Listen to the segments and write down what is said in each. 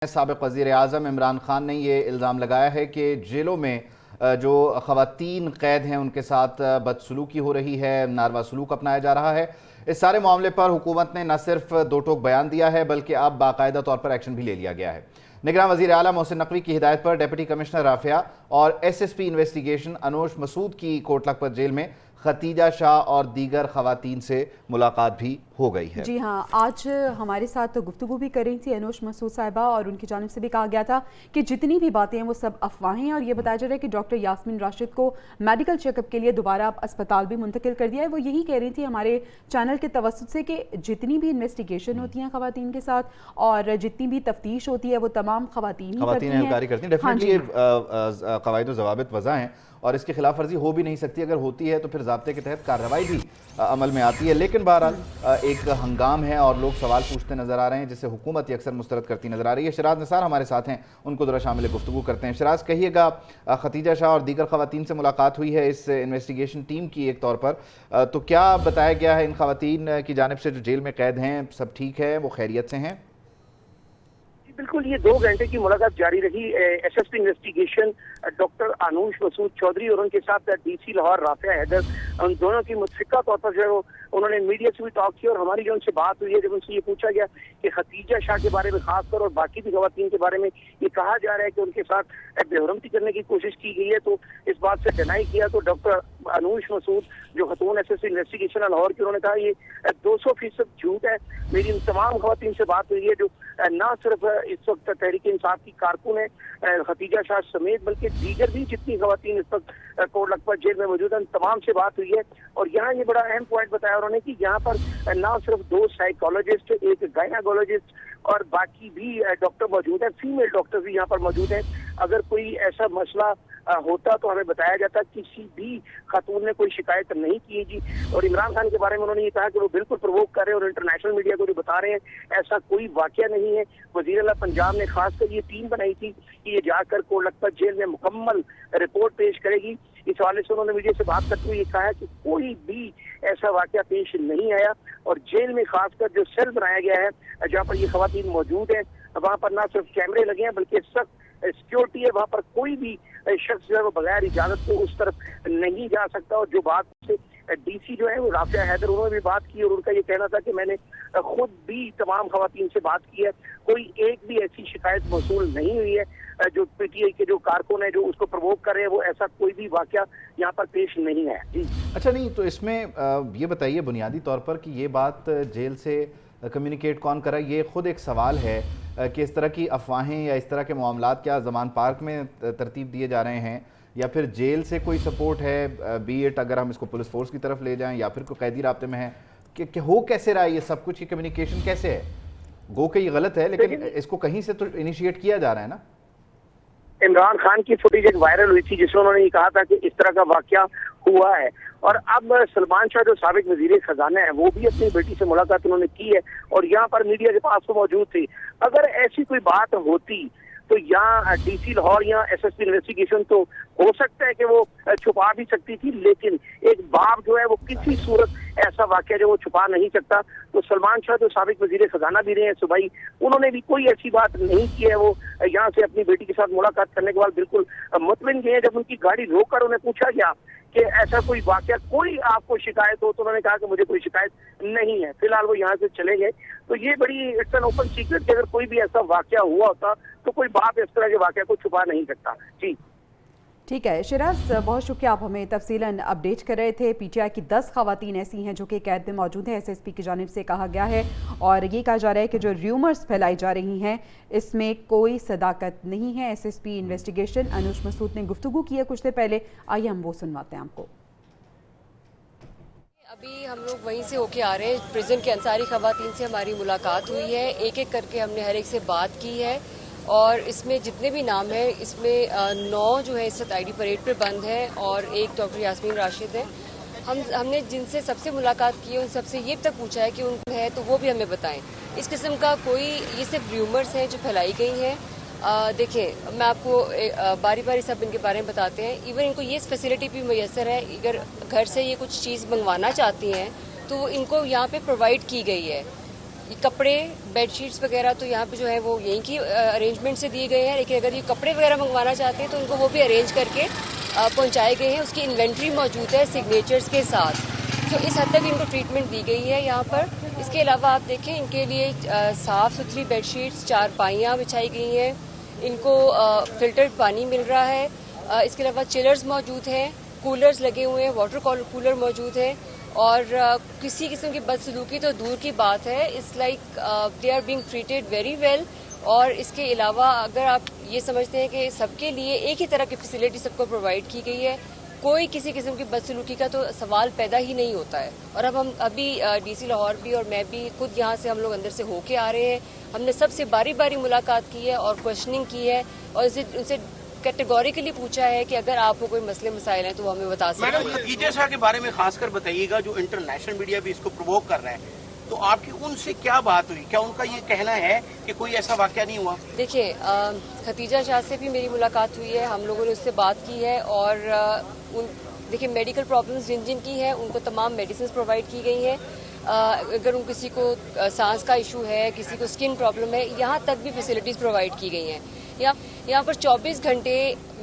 साबिक़ वज़ीर-ए-आज़म इमरान खान ने ये इल्ज़ाम लगाया है कि जेलों में जो ख़वातीन क़ैद हैं उनके साथ बदसलूकी हो रही है, नारवा सलूक अपनाया जा रहा है। इस सारे मामले पर हुकूमत ने न सिर्फ दो टोक बयान दिया है बल्कि अब बाकायदा तौर पर एक्शन भी ले लिया गया है। निगरान वज़ीर आला मोहसिन नकवी की हिदायत पर डिप्टी कमिश्नर राफिया और SSP इन्वेस्टिगेशन अनुश मसूद की कोट लखपत जेल में खतीजा शाह और दीगर ख़वातीन से मुलाकात भी हो गई है। जी हाँ, आज हमारे साथ तो गुफ्तगू भी कर रही थी अनुश मसूद साहिबा और उनकी जानिब से भी कहा गया था कि जितनी भी बातें हैं वो सब अफवाहें हैं और ये बताया जा रहा है कि डॉक्टर यास्मीन राशिद को मेडिकल चेकअप के लिए दोबारा अस्पताल भी मुंतकिल कर दिया है। वो यही कह रही थी हमारे चैनल के तवस्सुत से कि जितनी भी इन्वेस्टिगेशन होती हैं ख़वातीन के साथ और जितनी भी तफ्तीश होती है वो तमाम ख़वातीन ही करती हैं। डेफिनेटली क़वाइद व ज़वाबित वज़ा हैं और इसकी खिलाफ वर्जी हो भी नहीं सकती। अगर होती है तो फिर ज़ाब्ते के तहत कार्रवाई भी अमल में आती है। लेकिन बहरहाल एक हंगाम है और लोग सवाल पूछते नज़र आ रहे हैं जिससे हुकूमत अक्सर मुस्तरद करती नज़र आ रही है। शराज निसार हमारे साथ हैं, उनको ज़रा शामिल गुफ्तगू करते हैं। शराज, कहिएगा, खतीजा शाह और दीगर ख़वातीन से मुलाकात हुई है इस इन्वेस्टिगेशन टीम की एक तौर पर, तो क्या बताया गया है इन ख़वातीन की जानिब से जो जेल में कैद हैं? सब ठीक है, वो खैरियत से हैं? बिल्कुल, ये 2 घंटे की मुलाकात जारी रही। SSP investigation doctor Anush Masood Chaudhry और उनके साथ DC लाहौर राफिया हैदर, उन दोनों की मुतफ़िका तौर पर जो है उन्होंने मीडिया से भी टॉक किया और हमारी जो उनसे बात हुई है, जब उनसे ये पूछा गया कि खतीजा शाह के बारे में खासकर और बाकी भी ख़वातीन के बारे में ये कहा जा रहा है कि उनके साथ बेहरमती करने की कोशिश की गई है, तो इस बात से डिनाई किया। तो डॉक्टर अनुश मसूद जो खतून SSP इन्वेस्टिगेशन लाहौर की, उन्होंने कहा ये 200% झूठ है। मेरी उन तमाम ख़वातीन से बात हुई है जो न सिर्फ इस वक्त तहरीक इंसाफ की कारकुन है खतीजा शाह समेत, बल्कि दीगर भी जितनी ख़वातीन इस वक्त कोट लखपत जेल में मौजूद हैं तमाम से बात हुई है। और यहाँ ये बड़ा अहम पॉइंट बताया उन्होंने कि यहाँ पर न सिर्फ 2 साइकोलॉजिस्ट, एक गायनाकोलॉजिस्ट और बाकी भी डॉक्टर मौजूद है, फीमेल डॉक्टर भी यहाँ पर मौजूद है। अगर कोई ऐसा मसला होता तो हमें बताया जाता। किसी भी खातून ने कोई शिकायत नहीं की जी। और इमरान खान के बारे में उन्होंने ये कहा कि वो बिल्कुल प्रोवोक कर रहे हैं और इंटरनेशनल मीडिया को जो बता रहे हैं ऐसा कोई वाकया नहीं है। वज़ीर आला पंजाब ने खासकर ये टीम बनाई थी कि ये जाकर कोट लखपत जेल में मुकम्मल रिपोर्ट पेश करेगी। इस हवाले से उन्होंने मीडिया से बात करते हुए ये कहा कि कोई भी ऐसा वाकया पेश नहीं आया और जेल में खासकर जो सेल बनाया गया है जहाँ पर ये ख़वातीन मौजूद है, वहाँ पर न सिर्फ कैमरे लगे हैं बल्कि सख्त सिक्योरिटी है। वहाँ पर कोई भी शख्स जो है वो बगैर इजाजत को उस तरफ नहीं जा सकता। और जो बात से DC जो है वो राफिया हैदर, उन्होंने भी बात की और उनका ये कहना था कि मैंने खुद भी तमाम ख़वातीन से बात की है, कोई एक भी ऐसी शिकायत मौसूल नहीं हुई है। जो PTI के जो कारकुन है जो उसको प्रवोक कर रहे हैं वो ऐसा कोई भी वाकया यहाँ पर पेश नहीं है जी। अच्छा, नहीं तो इसमें ये बताइए बुनियादी तौर पर कि ये बात जेल से कम्युनिकेट कौन कर रहा है? ये खुद एक सवाल है कि इस तरह की अफवाहें या इस तरह के मामलात क्या ज़मान पार्क में तरतीब दिए जा रहे हैं या फिर जेल से कोई सपोर्ट है, बी इट अगर हम इसको पुलिस फोर्स की तरफ ले जाएं या फिर कोई कैदी राब्ते में है कि हो कैसे रहा है ये सब कुछ? ये कम्युनिकेशन कैसे है? गो के ये गलत है लेकिन इसको कहीं से तो इनिशिएट किया जा रहा है ना। इमरान खान की फुटेज एक वायरल हुई थी जिसमें उन्होंने ये कहा था कि इस तरह का वाकया हुआ है और अब सलमान शाह जो साबिक वजीर खजाना है वो भी अपनी बेटी से मुलाकात उन्होंने की है और यहाँ पर मीडिया के पास वो मौजूद थी। अगर ऐसी कोई बात होती तो यहाँ DC लाहौर या SSP इन्वेस्टिगेशन तो हो सकता है कि वो छुपा भी सकती थी, लेकिन एक बाप जो है वो किसी सूरत ऐसा वाकया जो वो छुपा नहीं सकता। तो सलमान शाह जो साबिक वजीर खजाना भी रहे हैं सुबह, उन्होंने भी कोई ऐसी बात नहीं की है। वो यहाँ से अपनी बेटी के साथ मुलाकात करने के बाद बिल्कुल मुतमिन गए। जब उनकी गाड़ी रोककर उन्हें पूछा गया कि ऐसा कोई वाकया, कोई आपको शिकायत हो, तो उन्होंने कहा कि मुझे कोई शिकायत नहीं है। फिलहाल वो यहाँ से चले गए। तो ये बड़ी इट्स एन ओपन सीक्रेट कि अगर कोई भी ऐसा वाकया हुआ होता तो कोई बाप इस तरह के वाकया को छुपा नहीं सकता जी। ठीक है शिराज, बहुत शुक्रिया, आप हमें तफसीलन अपडेट कर रहे थे। PTI की 10 ख़वातीन ऐसी हैं जो कि कैद में मौजूद हैं, SSP की जानिब से कहा गया है और ये कहा जा रहा है कि जो र्यूमर्स फैलाई जा रही हैं इसमें कोई सदाकत नहीं है। SSP इन्वेस्टिगेशन अनुश मसूद ने गुफ्तगू की है कुछ देर पहले, आइए हम वो सुनवाते हैं आपको। अभी हम लोग वहीं से होके आ रहे हैं, प्रिजन के अंसारी ख़वातीन से हमारी मुलाकात हुई है, एक एक करके हमने हर एक से बात की है और इसमें जितने भी नाम हैं इसमें 9 जो है इस वक्त ID परेड पर बंद है और एक डॉक्टर यास्मीन राशिद है। हमने जिनसे सबसे मुलाकात की है उन सबसे ये तक पूछा है कि उनको है तो वो भी हमें बताएं। इस किस्म का कोई, ये सिर्फ र्यूमर्स हैं जो फैलाई गई हैं। देखिए मैं आपको बारी बारी सब इनके बारे में बताते हैं। इवन इनको ये फैसिलिटी भी मैसर है, अगर घर से ये कुछ चीज़ मंगवाना चाहती हैं तो इनको यहाँ पे प्रोवाइड की गई है। कपड़े बेड शीट्स वगैरह तो यहाँ पे जो है वो यहीं की अरेंजमेंट से दिए गए हैं, लेकिन अगर ये कपड़े वगैरह मंगवाना चाहते हैं तो उनको वो भी अरेंज करके पहुँचाए गए हैं। उसकी इन्वेंट्री मौजूद है सिग्नेचर्स के साथ। तो इस हद तक इनको ट्रीटमेंट दी गई है यहाँ पर। इसके अलावा आप देखें इनके लिए साफ़ सुथरी बेड शीट्स, चारपाइयाँ बिछाई गई हैं, इनको फ़िल्टर्ड पानी मिल रहा है। इसके अलावा चिलर्स मौजूद हैं, कूलर्स लगे हुए हैं, वाटर कूलर मौजूद है, और किसी किस्म की बदसलूकी तो दूर की बात है। It's like they are being treated very well. और इसके अलावा अगर आप ये समझते हैं कि सबके लिए एक ही तरह की फैसिलिटी सबको प्रोवाइड की गई है, कोई किसी किस्म की बदसलूकी का तो सवाल पैदा ही नहीं होता है। और अब हम अभी डीसी लाहौर भी और मैं भी खुद यहाँ से हम लोग अंदर से होके आ रहे हैं। हमने सबसे बारी बारी मुलाकात की है और क्वेश्चनिंग की है और उनसे कैटेगोरिकली पूछा है कि अगर आपको कोई मसले मसाइल हैं तो वो हमें बता सकते हैं। मैडम, खदीजा शाह के बारे में खासकर बताइएगा, जो इंटरनेशनल मीडिया भी इसको प्रोवोक कर रहा है, तो आपकी उनसे क्या बात हुई? क्या उनका ये कहना है कि कोई ऐसा वाकया नहीं हुआ? देखिए, खदीजा शाह से भी मेरी मुलाकात हुई है, हम लोगों ने उससे बात की है और देखिए मेडिकल प्रॉब्लम्स जिन जिन की है उनको तमाम मेडिसिन प्रोवाइड की गई हैं। अगर उन किसी को सांस का इशू है, किसी को स्किन प्रॉब्लम है, यहाँ तक भी फैसिलिटीज़ प्रोवाइड की गई हैं। यहाँ पर 24 घंटे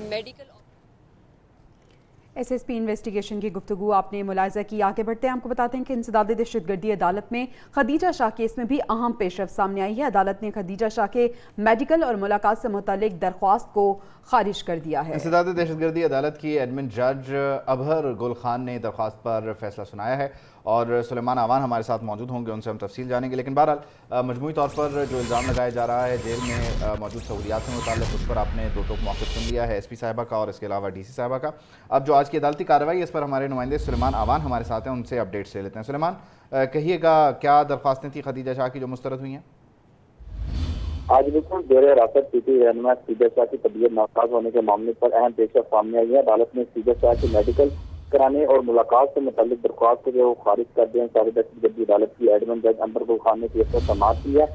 मेडिकल। SSP इन्वेस्टिगेशन की गुफ्तगू आपने मुलाहिजा की। आगे बढ़ते हैं, आपको बताते हैं कि इंसदाद दहशतगर्दी अदालत में खदीजा शाह केस में भी अहम पेशरफ सामने आई है। अदालत ने खदीजा शाह के मेडिकल और मुलाकात से मुतालिक दरख्वास्त को खारिज कर दिया है। इंसदाद दहशतगर्दी अदालत की एडमिन जज अबहर गुल खान ने दरख्वास्त पर फैसला सुनाया है और सुलेमान आवान हमारे साथ मौजूद होंगे, उनसे हम तफसील जानेंगे। लेकिन बहरहाल मजमूई तौर पर जो इल्ज़ाम लगाया जा रहा है जेल में मौजूद सहूलियात से मुताल्लिक़, उस पर आपने दो टोक मौक़िफ़ सुन लिया है, SP साहिबा का और इसके अलावा DC साहिबा का। अब जो आज की अदालती कार्रवाई, इस पर हमारे नुमाइंदे सुलेमान आवान हमारे साथ हैं, उनसे अपडेट्स ले लेते हैं। सुलेमान, कहिएगा क्या दरख्वास्तें थी खदीजा शाह की जो मुस्तरद हुई हैं? आज बिल्कुल जेर हिरासत पीटी रहनुमा खदीजा शाह की तबीयत नासाज होने के मामले पर अहम पेशरफ सामने आई है। अदालत ने खदीजा शाह की मेडिकल कराने और मुलाकात से मुताल्लिक दरख्वास्त को जो खारिज कर दिया। इंसदाद दहशतगर्दी अदालत की एडमिन जज अबहर गुल खान ने केस पर समाअत की है।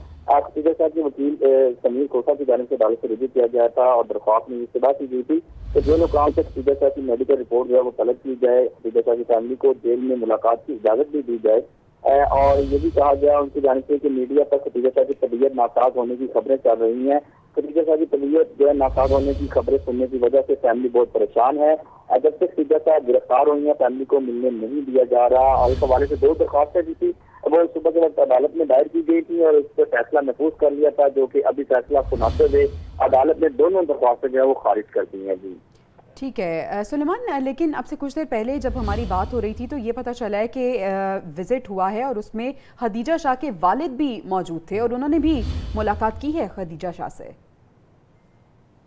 खदीजा शाह के वकील समीर खोसा की जानिब से अदालत से रुजू किया गया था और दरख्वास्त में इस्तदा की गई थी कि जो लोग से खदीजा शाह की मेडिकल रिपोर्ट जो है वो तलब की जाए, खदीजा शाह की फैमिली को जेल में मुलाकात की इजाजत भी दी जाए। और ये भी कहा गया उनकी जानिब से कि मीडिया पर खदीजा शाह की तबीयत नासाज होने की खबरें चल रही हैं। खदीजा शाह की तबीयत जो है नासाज होने की खबरें सुनने की वजह से फैमिली बहुत परेशान है। जब तक खदीजा शाह गिरफ्तार हुई है फैमिली को मिलने नहीं दिया जा रहा। और इस हवाले से दो दरख्वास्तें दी थी, वो सुबह के वक्त अदालत में दायर की गई थी और इस पर फैसला महफूज कर लिया था, जो कि अभी फैसला सुनाते हुए अदालत ने दोनों दरख्वास्तें जो है वो खारिज कर दी हैं। जी ठीक है सुलेमान, लेकिन अब से कुछ देर पहले जब हमारी बात हो रही थी तो ये पता चला है कि विजिट हुआ है और उसमें खदीजा शाह के वालिद भी मौजूद थे और उन्होंने भी मुलाकात की है खदीजा शाह से।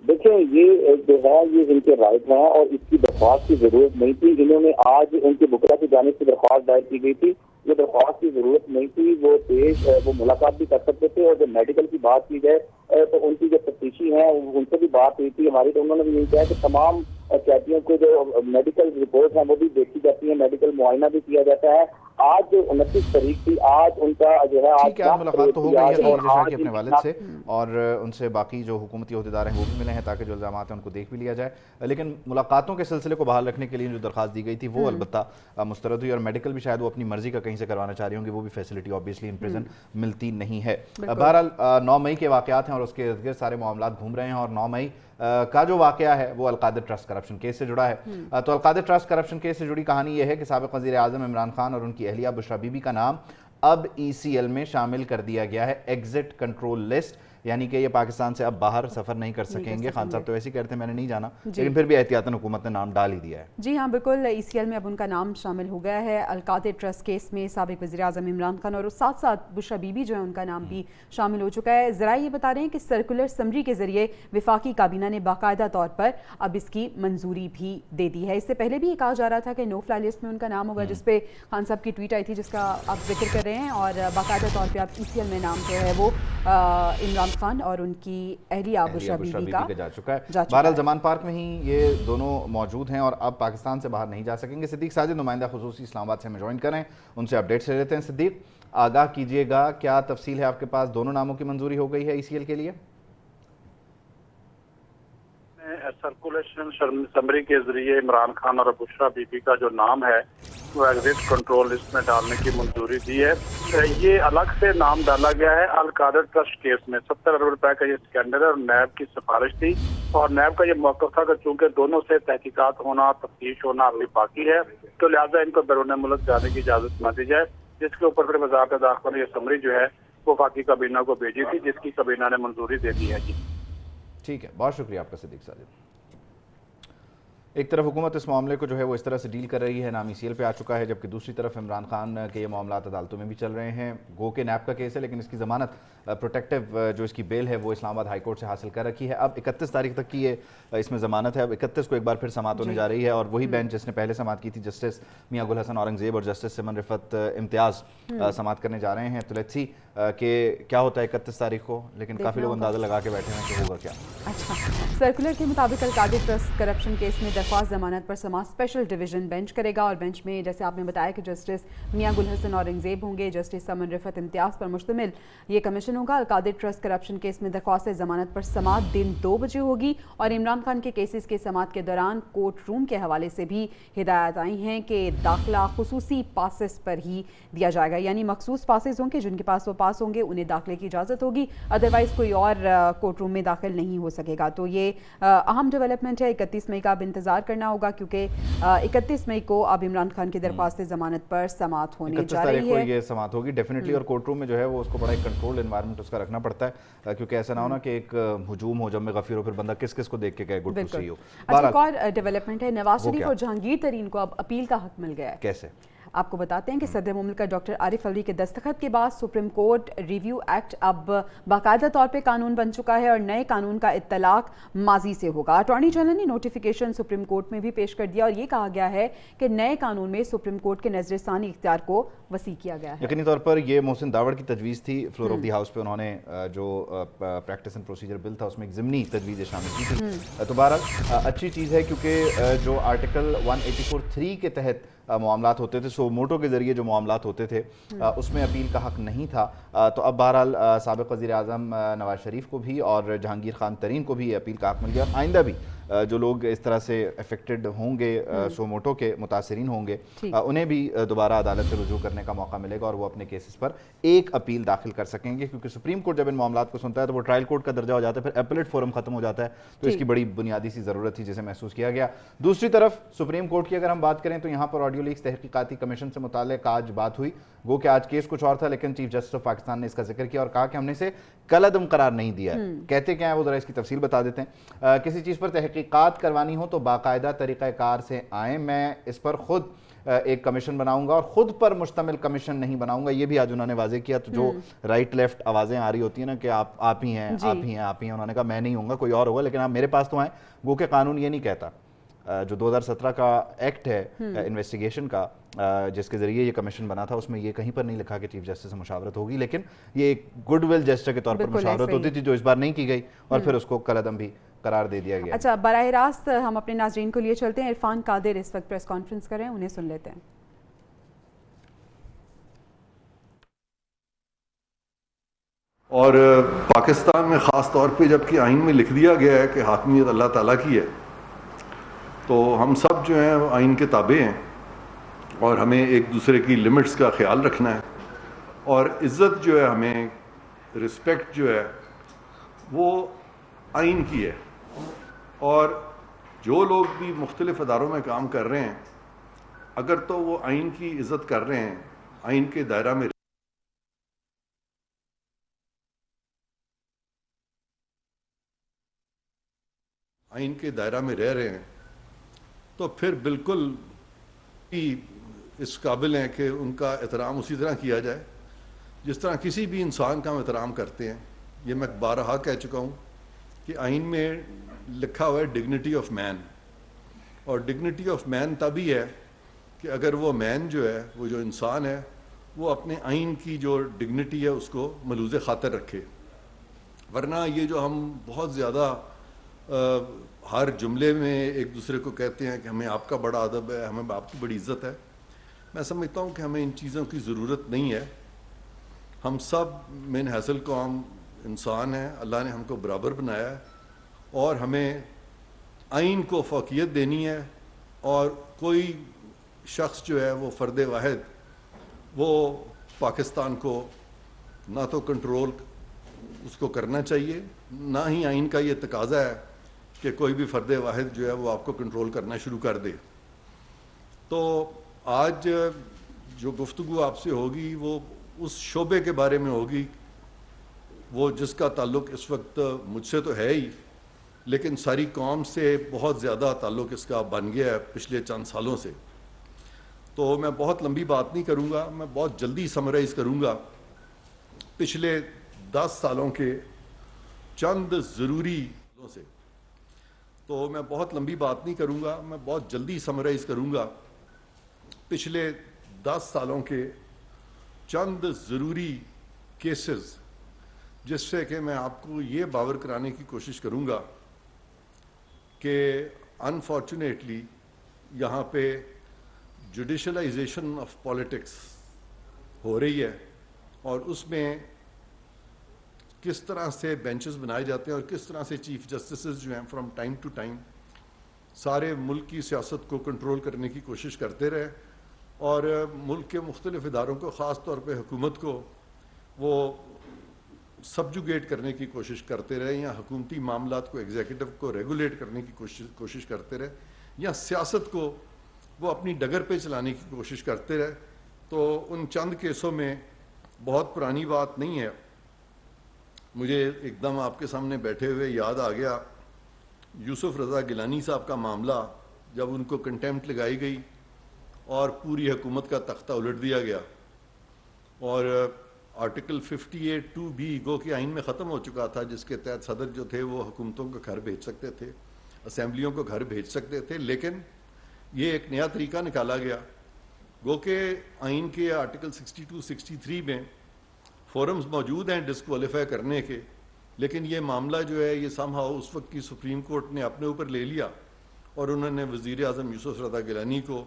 देखिए, ये जो है ये इनके राइट है और इसकी दरख्वास्त की जरूरत नहीं थी। इन्होंने आज उनके बुकरा की जानिब से दरख्वास्त दायर की गई थी, ये दरख्वास्त की जरूरत नहीं थी। वो मुलाकात भी कर सकते थे। और जब मेडिकल की बात की जाए तो उनकी जो तफ्तीशी है उनसे भी बात हुई थी हमारी, तो उन्होंने भी यही कहा कि तमाम कैदियों को जो मेडिकल रिपोर्ट है वो भी देखी जाती है, मेडिकल मुआयना भी किया जाता है। आज जो 29 तारीख थी, आज उनका जो है ठीक है, मुलाकात तो हो गई है खदीजा शाह की अपने वालिद से और उनसे बाकी जो हुकूमती ओहदेदार हैं वो भी मिले हैं ताकि जो इल्ज़ाम हैं उनको देख भी लिया जाए। लेकिन मुलाकातों के सिलसिले को बहाल रखने के लिए जो दरख्वास्त दी गई थी वो अलबत्ता मुस्तरद हुई और मेडिकल भी शायद वो अपनी मर्जी का कहीं से करवाना चाह रही होंगी, वो भी फैसिलिटी ऑब्वियसली इन प्रिजन मिलती नहीं है। बहरहाल 9 मई के वाक़यात हैं और उसके इर्द गिर्द सारे मामलात घूम रहे हैं और 9 मई का जो वाकया है वो अलकादिर ट्रस्ट करप्शन केस से जुड़ा है। तो अलकादिर ट्रस्ट करप्शन केस से जुड़ी कहानी यह है कि साबिक़ वज़ीर आज़म इमरान खान और उनकी अहलिया बुशरा बीबी का नाम अब ECL में शामिल कर दिया गया है, एग्जिट कंट्रोल लिस्ट, यानी कि ये पाकिस्तान से अब बाहर सफ़र नहीं कर सकेंगे। खान साहब तो ऐसे ही कहते हैं, मैंने नहीं जाना, लेकिन फिर भी एहतियातन हुकूमत ने नाम डाल ही दिया है। जी हाँ बिल्कुल, ECL में अब उनका नाम शामिल हो गया है। अलकादिर ट्रस्ट केस में साबिक़ वज़ीर आज़म इमरान खान और साथ साथ बुशरा बीबी जो है उनका नाम भी शामिल हो चुका है। ज़रा ये बता रहे हैं कि सर्कुलर समरी के ज़रिए वफाकी काबीना ने बाकायदा तौर पर अब इसकी मंजूरी भी दे दी है। इससे पहले भी ये कहा जा रहा था कि नो फ्लाई लिस्ट में उनका नाम होगा, जिसपे खान साहब की ट्वीट आई थी जिसका आप जिक्र कर रहे हैं, और बाकायदा तौर पर अब ECL में नाम जो है वो इमरान खान और उनकी अहलिया बुशरा बीबी का जा चुका है। बहरहाल जमान पार्क में ही ये दोनों मौजूद हैं और अब पाकिस्तान से बाहर नहीं जा सकेंगे। सिद्दीक साजिद नुमाइंदा खुसूसी इस्लामाबाद से हमें ज्वाइन करें, उनसे अपडेट्स ले लेते हैं। सिद्दीक, आगाह कीजिएगा, क्या तफसील है आपके पास? दोनों नामों की मंजूरी हो गई है ECL के लिए? सर्कुलेशन समरी के जरिए इमरान खान और बुशरा बीबी का जो नाम है ایگزٹ کنٹرول لسٹ میں ڈالنے کی منظوری دی ہے. یہ الگ سے نام ڈالا گیا ہے القادر ٹرسٹ کیس میں. 70 ارب روپے کا یہ اسکینڈل ہے اور نیب کی سفارش تھی اور نیب کا یہ موقف تھا کہ چونکہ دونوں سے تحقیقات ہونا تفتیش ہونا ابھی باقی ہے تو لہٰذا ان کو بیرون ملک جانے کی اجازت نہ دی جائے, جس کے اوپر پھر وزارت داخلہ نے یہ سمری جو ہے وہ وفاقی کابینہ کو بھیجی تھی جس کی کابینہ نے منظوری دے دی ہے. جی ٹھیک ہے, بہت شکریہ آپ کا صدیق ساجد. ایک طرف حکومت اس معاملے کو جو ہے وہ اس طرح سے ڈیل کر رہی ہے, نام ECL پہ آ چکا ہے, جبکہ دوسری طرف عمران خان کے یہ معاملات عدالتوں میں بھی چل رہے ہیں. گو کہ نیب کا کیس ہے لیکن اس کی ضمانت پروٹیکٹیو جو اس کی بیل ہے وہ اسلام آباد ہائی کورٹ سے حاصل کر رکھی ہے. اب 31 تاریخ تک کی یہ اس میں ضمانت ہے. اب 31 کو ایک بار پھر سماعت ہونے جا رہی ہے اور وہی بینچ جس نے پہلے سماعت کی تھی جسٹس میاں گل حسن اورنگزیب اور جسٹس سمن رفت امتیاز سماعت کرنے جا رہے ہیں. تو لیٹس سی کہ کیا ہوتا ہے 31 تاریخ کو, لیکن کافی لوگ اندازہ لگا کے بیٹھے ہیں کہ ہوگا کیا. اچھا, سرکولر کے مطابق القادر ٹرسٹ کرپشن کیس میں درخواست ضمانت پر سماعت اسپیشل ڈویژن بینچ کرے گا اور بینچ میں جیسے آپ نے بتایا کہ جسٹس میاں گل حسن اورنگزیب ہوں گے, جسٹس سمن رفت امتیاز پر مشتمل یہ کمیشن ہوگا. القادر ٹرسٹ کرپشن کیس میں درخواست ضمانت پر سماعت دن 2 بجے ہوگی اور عمران خان کے کیسز کے سماعت کے دوران کورٹ روم کے حوالے سے بھی ہدایات آئی ہیں کہ داخلہ خصوصی پاسز پر ہی دیا جائے گا, یعنی مخصوص پاسز ہوں گے جن کے پاس وہ پاس ہوں گے انہیں داخلے کی اجازت ہوگی, ادروائز کوئی اور کورٹ روم میں داخل نہیں ہو سکے گا. تو یہ اہم ڈیولپمنٹ ہے. 31 مئی کا اب انتظار کرنا ہوگا کیونکہ 31 مئی کو اب عمران خان کی درخواست ضمانت پر سماعت ہونے جا رہی ہے. یہ سماعت ہوگی ڈیفینیٹلی, اور کورٹ روم میں جو ہے وہ اس کو بڑا ایک کنٹرول انوائرمنٹ اس کا رکھنا پڑتا ہے کیونکہ ایسا نہ ہونا کہ ایک ہجوم ہو جب میں غفیر ہو پھر بندہ کس کس کو دیکھ کے کہے گڈ ٹو سی یو. اچھا, ایک اور ڈیولپمنٹ ہے, نواز شریف اور جہانگیر ترین کو اب اپیل کا حق مل گیا ہے. کیسے؟ آپ کو بتاتے ہیں کہ صدر مملکت ڈاکٹر عارف الوی کے دستخط کے بعد سپریم کورٹ ریویو ایکٹ اب باقاعدہ طور پہ قانون بن چکا ہے اور نئے قانون کا اطلاق ماضی سے ہوگا. اٹارنی جنرل نے نوٹیفیکیشن سپریم کورٹ میں بھی پیش کر دیا اور یہ کہا گیا ہے کہ نئے قانون میں سپریم کورٹ کے نظر ثانی اختیار کو وسیع کیا گیا ہے. یقینی طور پر یہ محسن داوڑ کی تجویز تھی فلور آف دی ہاؤس پہ, انہوں نے جو پریکٹس اینڈ پروسیجر بل تھا اس میں ایک ضمنی تجویز شامل کی تھی. تو بہرحال اچھی چیز ہے کیونکہ جو آرٹیکل 184(3) کے تحت معاملات ہوتے تھے, سو موٹو کے ذریعے جو معاملات ہوتے تھے اس میں اپیل کا حق نہیں تھا. تو اب بہرحال سابق وزیر اعظم نواز شریف کو بھی اور جہانگیر خان ترین کو بھی اپیل کا حق مل گیا. آئندہ بھی جو لوگ اس طرح سے افیکٹڈ ہوں گے, سو موٹو کے متاثرین ہوں گے, انہیں بھی دوبارہ عدالت سے رجوع کرنے کا موقع ملے گا اور وہ اپنے کیسز پر ایک اپیل داخل کر سکیں گے کیونکہ سپریم کورٹ جب ان معاملات کو سنتا ہے تو وہ ٹرائل کورٹ کا درجہ ہو جاتا ہے, پھر اپیلیٹ فورم ختم ہو جاتا ہے. تو اس کی بڑی بنیادی سی ضرورت تھی جسے محسوس کیا گیا. دوسری طرف سپریم کورٹ کی اگر ہم بات کریں تو یہاں پر آڈیو لیکس تحقیقاتی کمیشن سے متعلق آج بات ہوئی. گو کہ آج کیس کچھ اور تھا لیکن چیف جسٹس آف پاکستان نے اس کا ذکر کیا اور کہا کہ ہم نے اسے کل عدم قرار نہیں دیا ہے. کہتے کیا ہیں وہ ذرا اس کی تفصیل بتا دیتے ہیں. کسی چیز پر تحقیقات کروانی ہو تو باقاعدہ طریقہ کار سے آئیں. میں اس پر خود ایک کمیشن بناؤں گا اور خود پر مشتمل کمیشن نہیں بناؤں گا, یہ بھی آج انہوں نے واضح کیا. تو جو رائٹ لیفٹ آوازیں آ رہی ہوتی ہیں نا کہ آپ ہی ہیں, انہوں نے کہا میں نہیں ہوں گا, کوئی اور ہوگا, لیکن آپ میرے پاس تو آئیں. گو کہ قانون یہ نہیں کہتا. جو 2017 کا ایکٹ ہے انویسٹیگیشن کا جس کے ذریعے یہ کمیشن بنا تھا اس میں یہ کہیں پر نہیں لکھا کہ چیف جسٹس سے مشاورت ہوگی, لیکن یہ ایک گڈ ول جسٹر کے طور پر مشاورت ہوتی تھی جو اس بار نہیں کی گئی اور پھر اس کو کل عدم بھی قرار دے دیا گیا. اچھا, براہ راست ہم اپنے ناظرین کو لیے چلتے ہیں. عرفان قادر اس وقت پریس کانفرنس کریں, انہیں سن لیتے ہیں. اور پاکستان میں خاص طور پہ جب کہ آئین میں لکھ دیا گیا ہے کہ حاکمیت اللہ تعالیٰ کی ہے تو ہم سب جو ہیں آئین کے تابع ہیں اور ہمیں ایک دوسرے کی لمٹس کا خیال رکھنا ہے اور عزت جو ہے, ہمیں رسپیکٹ جو ہے وہ آئین کی ہے. اور جو لوگ بھی مختلف اداروں میں کام کر رہے ہیں اگر تو وہ آئین کی عزت کر رہے ہیں, آئین کے دائرہ میں رہ رہے ہیں تو پھر بالکل اس قابل ہیں کہ ان کا احترام اسی طرح کیا جائے جس طرح کسی بھی انسان کا ہم احترام کرتے ہیں. یہ میں بارہا کہہ چکا ہوں کہ آئین میں لکھا ہوا ہے ڈگنیٹی آف مین, اور ڈگنیٹی آف مین تبھی ہے کہ اگر وہ مین جو ہے, وہ جو انسان ہے, وہ اپنے آئین کی جو ڈگنیٹی ہے اس کو ملوز خاطر رکھے. ورنہ یہ جو ہم بہت زیادہ ہر جملے میں ایک دوسرے کو کہتے ہیں کہ ہمیں آپ کا بڑا ادب ہے, ہمیں آپ کی بڑی عزت ہے, میں سمجھتا ہوں کہ ہمیں ان چیزوں کی ضرورت نہیں ہے. ہم سب من حیث قوم انسان ہیں, اللہ نے ہم کو برابر بنایا ہے اور ہمیں آئین کو فوقیت دینی ہے اور کوئی شخص جو ہے وہ فرد واحد وہ پاکستان کو نہ تو کنٹرول اس کو کرنا چاہیے، نہ ہی آئین کا یہ تقاضا ہے کہ کوئی بھی فرد واحد جو ہے وہ آپ کو کنٹرول کرنا شروع کر دے۔ تو آج جو گفتگو آپ سے ہوگی وہ اس شعبے کے بارے میں ہوگی، وہ جس کا تعلق اس وقت مجھ سے تو ہے ہی، لیکن ساری قوم سے بہت زیادہ تعلق اس کا بن گیا ہے پچھلے چند سالوں سے۔ تو میں بہت لمبی بات نہیں کروں گا، میں بہت جلدی سمرائز کروں گا پچھلے 10 سالوں کے چند ضروری سے۔ تو میں بہت لمبی بات نہیں کروں گا، میں بہت جلدی سمرائز کروں گا پچھلے 10 سالوں کے چند ضروری کیسز، جس سے کہ میں آپ کو یہ باور کرانے کی کوشش کروں گا کہ انفارچونیٹلی یہاں پہ جوڈیشلائزیشن آف پالیٹکس ہو رہی ہے، اور اس میں کس طرح سے بینچز بنائے جاتے ہیں اور کس طرح سے چیف جسٹسز جو ہیں فرام ٹائم ٹو ٹائم سارے ملک کی سیاست کو کنٹرول کرنے کی کوشش کرتے رہے، اور ملک کے مختلف اداروں کو، خاص طور پہ حکومت کو، وہ سبجوگیٹ کرنے کی کوشش کرتے رہے، یا حکومتی معاملات کو، ایگزیکٹو کو ریگولیٹ کرنے کی کوشش کرتے رہے، یا سیاست کو وہ اپنی ڈگر پہ چلانے کی کوشش کرتے رہے۔ تو ان چند کیسوں میں بہت پرانی بات نہیں ہے، مجھے ایک دم آپ کے سامنے بیٹھے ہوئے یاد آ گیا یوسف رضا گیلانی صاحب کا معاملہ، جب ان کو کنٹیمپٹ لگائی گئی اور پوری حکومت کا تختہ الٹ دیا گیا، اور آرٹیکل 58(2)B گو کہ آئین میں ختم ہو چکا تھا، جس کے تحت صدر جو تھے وہ حکومتوں کو گھر بھیج سکتے تھے، اسمبلیوں کو گھر بھیج سکتے تھے، لیکن یہ ایک نیا طریقہ نکالا گیا، گو کہ آئین کے آرٹیکل 62-63 میں فورمز موجود ہیں ڈسکوالیفائی کرنے کے، لیکن یہ معاملہ جو ہے یہ سم ہاؤ اس وقت کی سپریم کورٹ نے اپنے اوپر لے لیا، اور انہوں نے وزیر اعظم یوسف رضا گیلانی کو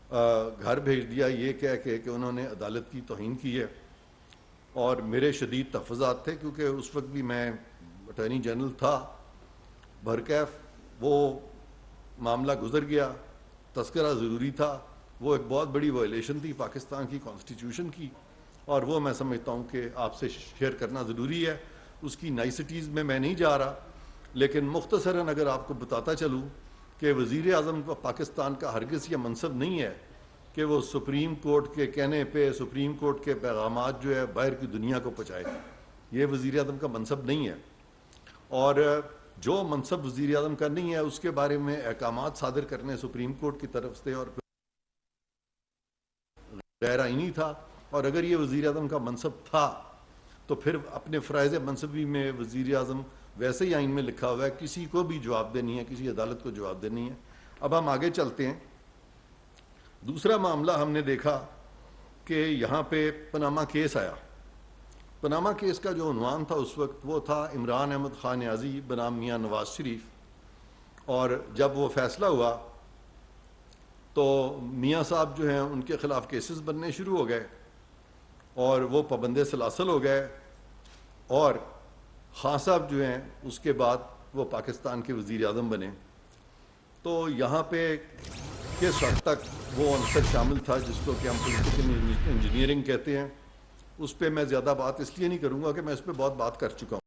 گھر بھیج دیا، یہ کہہ کے کہ انہوں نے عدالت کی توہین کی ہے۔ اور میرے شدید تحفظات تھے، کیونکہ اس وقت بھی میں اٹارنی جنرل تھا بھرکیف، وہ معاملہ گزر گیا، تذکرہ ضروری تھا، وہ ایک بہت بڑی وائلیشن تھی پاکستان کی کانسٹیٹیوشن کی، اور وہ میں سمجھتا ہوں کہ آپ سے شیئر کرنا ضروری ہے۔ اس کی نائسٹیز میں نہیں جا رہا، لیکن مختصراً اگر آپ کو بتاتا چلوں کہ وزیر اعظم کو پاکستان کا ہرگز یہ منصب نہیں ہے کہ وہ سپریم کورٹ کے کہنے پہ سپریم کورٹ کے پیغامات جو ہے باہر کی دنیا کو پہنچائے، یہ وزیر اعظم کا منصب نہیں ہے، اور جو منصب وزیر اعظم کا نہیں ہے اس کے بارے میں احکامات صادر کرنے سپریم کورٹ کی طرف سے اور غیر آئینی تھا، اور اگر یہ وزیر اعظم کا منصب تھا تو پھر اپنے فرائض منصبی میں وزیر اعظم ویسے ہی آئین میں لکھا ہوا ہے کسی کو بھی جواب دینی ہے، کسی عدالت کو جواب دینی ہے۔ اب ہم آگے چلتے ہیں۔ دوسرا معاملہ ہم نے دیکھا کہ یہاں پہ پاناما کیس آیا۔ پاناما کیس کا جو عنوان تھا اس وقت وہ تھا عمران احمد خان نیازی بنام میاں نواز شریف، اور جب وہ فیصلہ ہوا تو میاں صاحب جو ہیں ان کے خلاف کیسز بننے شروع ہو گئے، اور وہ پابند سلاسل ہو گئے، اور خان صاحب جو ہیں اس کے بعد وہ پاکستان کے وزیر اعظم بنے۔ تو یہاں پہ کس حد تک وہ عنصر شامل تھا جس کو کہ ہم پولیٹیکل انجینئرنگ کہتے ہیں، اس پہ میں زیادہ بات اس لیے نہیں کروں گا کہ میں اس پہ بہت بات کر چکا ہوں۔